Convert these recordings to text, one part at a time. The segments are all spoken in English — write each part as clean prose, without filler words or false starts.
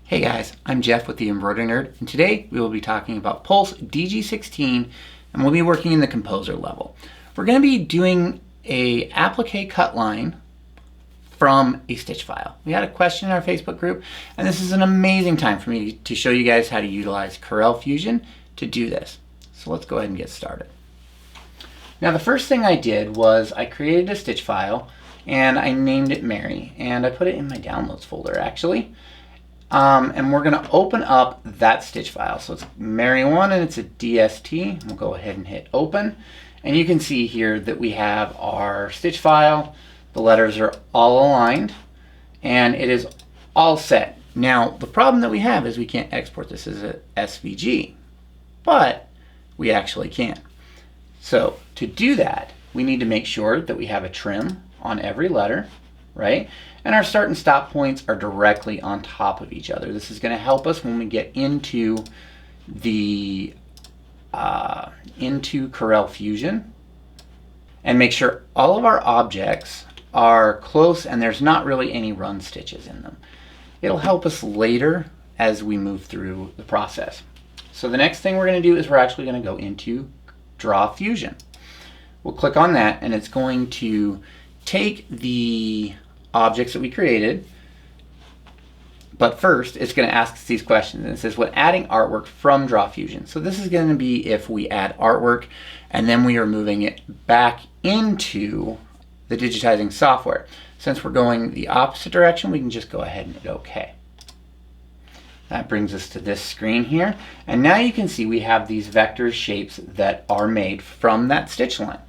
Hey guys, I'm Jeff with the Embroidery Nerd, and today we will be talking about Pulse DG16, and we'll be working in the composer level. We're going to be doing a applique cut line from a stitch file. We had a question in our Facebook group, and this is an amazing time for me to show you guys how to utilize Drawfusion to do this. So let's go ahead and get started. Now the first thing I did was I created a stitch file, and I named it Mary, and I put it in my downloads folder actually. And we're going to open up that stitch file. So it's Mary1 and it's a DST. We'll go ahead and hit open. And you can see here that we have our stitch file. The letters are all aligned and it is all set. Now, the problem that we have is we can't export this as a SVG, but we actually can. So to do that, we need to make sure that we have a trim on every letter, right? And our start and stop points are directly on top of each other. This is going to help us when we get into the Drawfusion, and make sure all of our objects are close and there's not really any run stitches in them. It'll help us later as we move through the process. So the next thing we're going to do is we're actually going to go into Drawfusion. We'll click on that and it's going to take the objects that we created, but first it's going to ask us these questions, and it says when adding artwork from Drawfusion. So this is going to be if we add artwork and then we are moving it back into the digitizing software. Since we're going the opposite direction, we can just go ahead and hit OK. That brings us to this screen here, and now you can see we have these vector shapes that are made from that stitch line.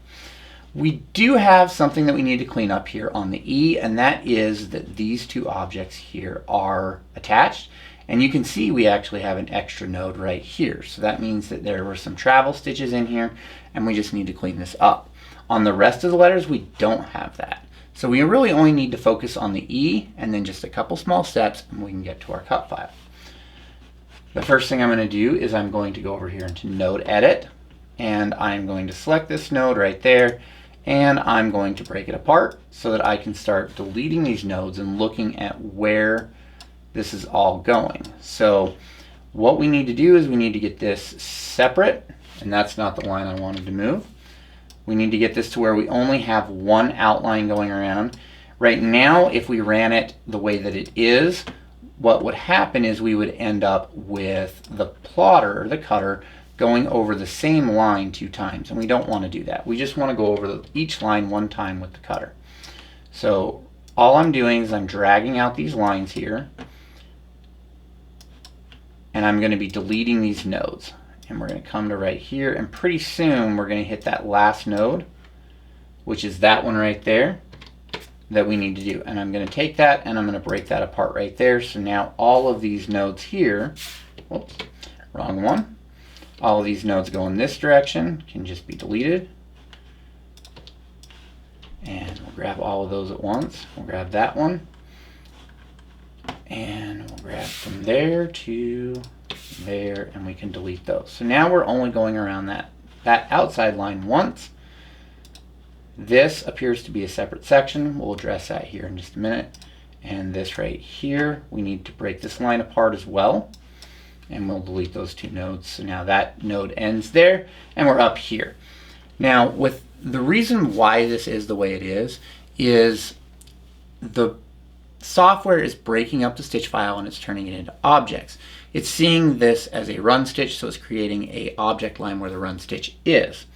We do have something that we need to clean up here on the E, and that is that these two objects here are attached. And you can see we actually have an extra node right here. So that means that there were some travel stitches in here, and we just need to clean this up. On the rest of the letters, we don't have that. So we really only need to focus on the E, and then just a couple small steps, and we can get to our cut file. The first thing I'm going to do is I'm going to go over here into Node Edit, and I'm going to select this node right there, and I'm going to break it apart so that I can start deleting these nodes and looking at where this is all going. So what we need to do is we need to get this separate, and that's not the line I wanted to move. We need to get this to where we only have one outline going around. Right now, if we ran it the way that it is, what would happen is we would end up with the plotter, or the cutter, going over the same line 2 times, and we don't want to do that. We just want to go over each line 1 time with the cutter. So all I'm doing is I'm dragging out these lines here, and I'm going to be deleting these nodes. And we're going to come to right here, and pretty soon we're going to hit that last node, which is that one right there that we need to do. And I'm going to take that and I'm going to break that apart right there. So now all of these nodes here, whoops, wrong one. All of these nodes go in this direction, can just be deleted. And we'll grab all of those at once. We'll grab that one. And we'll grab from there to there, and we can delete those. So now we're only going around that outside line once. This appears to be a separate section. We'll address that here in just a minute. And this right here, we need to break this line apart as well. And we'll delete those 2 nodes. So now that node ends there, and we're up here. Now, with the reason why this is the way it is the software is breaking up the stitch file and it's turning it into objects. It's seeing this as a run stitch, so it's creating a object line where the run stitch is.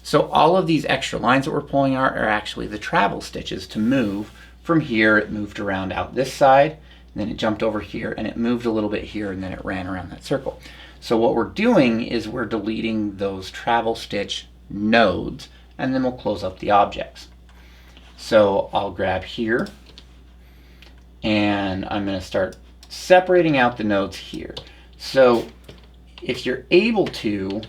So all of these extra lines that we're pulling out are actually the travel stitches to move from here. It moved around out this side, then it jumped over here, and it moved a little bit here, and then it ran around that circle. So what we're doing is we're deleting those travel stitch nodes, and then we'll close up the objects. So I'll grab here, and I'm going to start separating out the nodes here. So if you're able to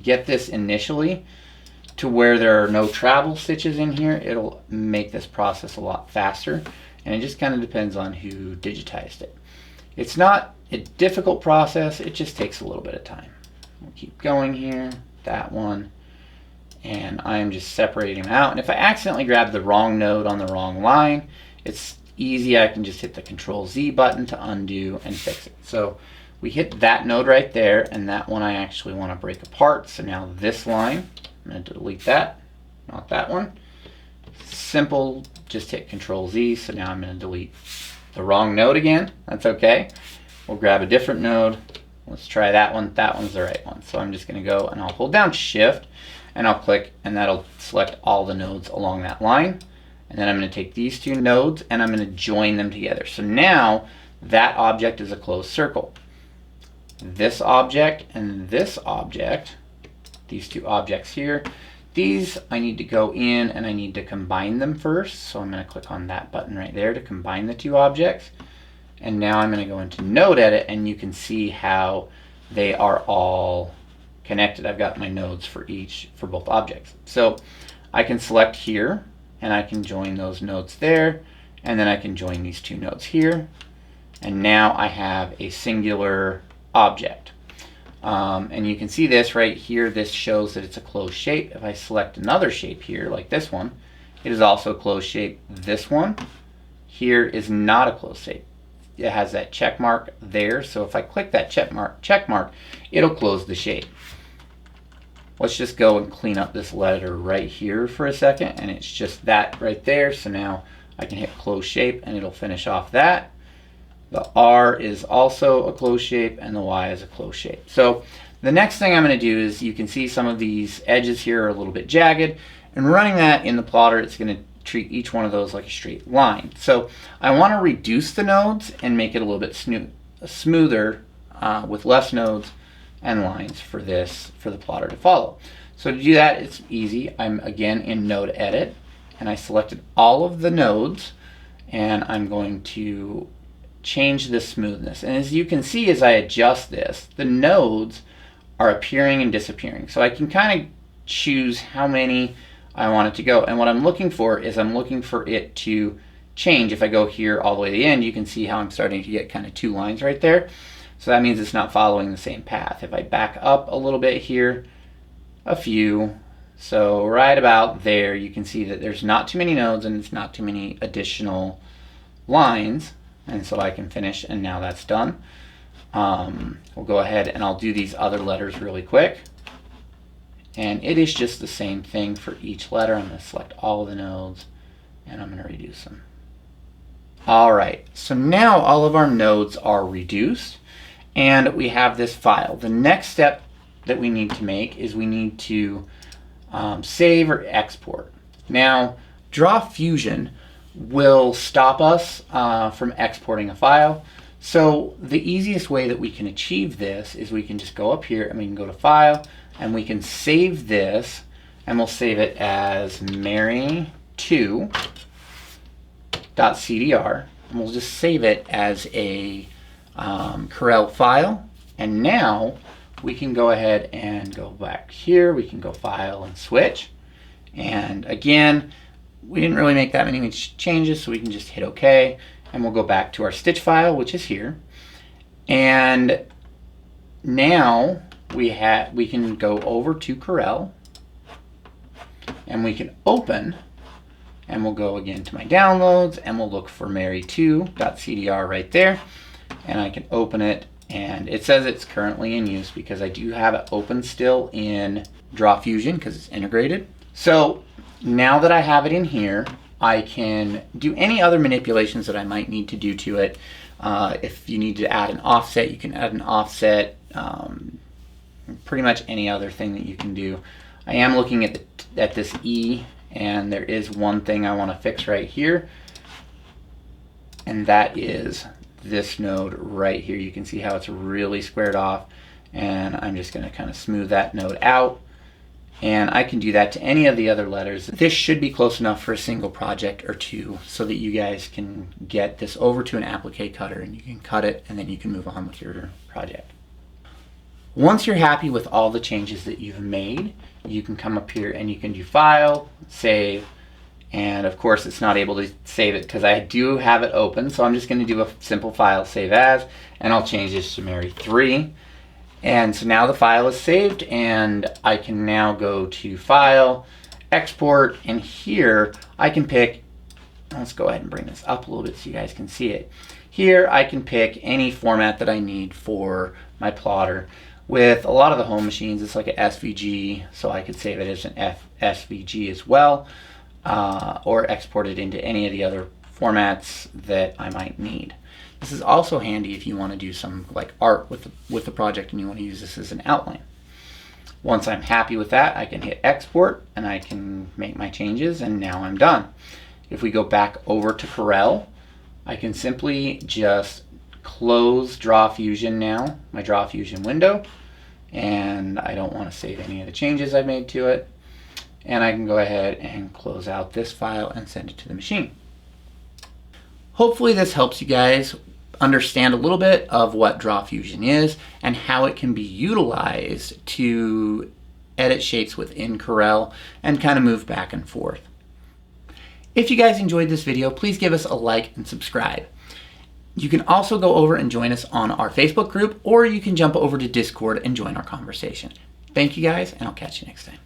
get this initially to where there are no travel stitches in here, it'll make this process a lot faster. And it just kind of depends on who digitized it. It's not a difficult process, it just takes a little bit of time. We'll keep going here, that one, and I'm just separating them out. And if I accidentally grab the wrong node on the wrong line, it's easy. I can just hit the Control Z button to undo and fix it. So we hit that node right there, and that one I actually want to break apart. So now this line, I'm going to delete that, not that one. Simple, just hit Control Z. So now I'm going to delete the wrong node again. That's okay. We'll grab a different node. Let's try that one. That one's the right one. So I'm just going to go and I'll hold down Shift and I'll click, and that'll select all the nodes along that line. And then I'm going to take these two nodes and I'm going to join them together. So now that object is a closed circle. This object and this object, these two objects here, these I need to go in and I need to combine them first. So I'm going to click on that button right there to combine the two objects. And now I'm going to go into Node Edit, and you can see how they are all connected. I've got my nodes for both objects. So I can select here and I can join those nodes there, and then I can join these two nodes here. And now I have a singular object. And you can see this right here. This shows that it's a closed shape. If I select another shape here, like this one, it is also a closed shape. This one here is not a closed shape. It has that check mark there. So if I click that check mark, it'll close the shape. Let's just go and clean up this letter right here for a second, and it's just that right there. So now I can hit close shape and it'll finish off that. The R is also a closed shape and the Y is a closed shape. So the next thing I'm going to do is, you can see some of these edges here are a little bit jagged, and running that in the plotter, it's going to treat each one of those like a straight line. So I want to reduce the nodes and make it a little bit smoother with less nodes and lines for the plotter to follow. So to do that, it's easy. I'm again in Node Edit, and I selected all of the nodes, and I'm going to change the smoothness. And as you can see, as I adjust this, the nodes are appearing and disappearing. So I can kind of choose how many I want it to go. And what I'm looking for is, I'm looking for it to change. If I go here all the way to the end, you can see how I'm starting to get kind of two lines right there. So that means it's not following the same path. If I back up a little bit here, a few, so right about there, you can see that there's not too many nodes and it's not too many additional lines. And so I can finish, and now that's done. We'll go ahead and I'll do these other letters really quick. And it is just the same thing for each letter. I'm going to select all of the nodes and I'm going to reduce them. All right, so now all of our nodes are reduced and we have this file. The next step that we need to make is we need to save or export. Now, Drawfusion will stop us from exporting a file. So the easiest way that we can achieve this is we can just go up here and we can go to File, and we can save this, and we'll save it as Mary2.cdr, and we'll just save it as a Corel file. And now we can go ahead and go back here. We can go File and Switch. And again, we didn't really make that many changes, so we can just hit OK, and we'll go back to our stitch file, which is here. And now we can go over to Corel, and we can open, and we'll go again to my downloads, and we'll look for Mary2.cdr right there, and I can open it, and it says it's currently in use because I do have it open still in Drawfusion because it's integrated. So now that I have it in here, I can do any other manipulations that I might need to do to it. If you need to add an offset, you can add an offset. Pretty much any other thing that you can do. I am looking at this E, and there is one thing I want to fix right here, and that is this node right here. You can see how it's really squared off, and I'm just going to kind of smooth that node out, and I can do that to any of the other letters. This should be close enough for a single project or two so that you guys can get this over to an applique cutter and you can cut it, and then you can move on with your project. Once you're happy with all the changes that you've made, you can come up here and you can do File, Save, and of course it's not able to save it because I do have it open, so I'm just going to do a simple File, Save As, and I'll change this to Mary3. And so now the file is saved, and I can now go to File, Export, and here I can pick Let's go ahead and bring this up a little bit so you guys can see it. Here I can pick any format that I need for my plotter. With a lot of the home machines, it's like an SVG, so I could save it as an SVG as well, or export it into any of the other formats that I might need. This is also handy if you want to do some like art with the project and you want to use this as an outline. Once I'm happy with that, I can hit export and I can make my changes, and now I'm done. If we go back over to Corel, I can simply just close Drawfusion now, my Drawfusion window, and I don't want to save any of the changes I've made to it. And I can go ahead and close out this file and send it to the machine. Hopefully this helps you guys understand a little bit of what Drawfusion is and how it can be utilized to edit shapes within Corel and kind of move back and forth. If you guys enjoyed this video, please give us a like and subscribe. You can also go over and join us on our Facebook group, or you can jump over to Discord and join our conversation. Thank you guys, and I'll catch you next time.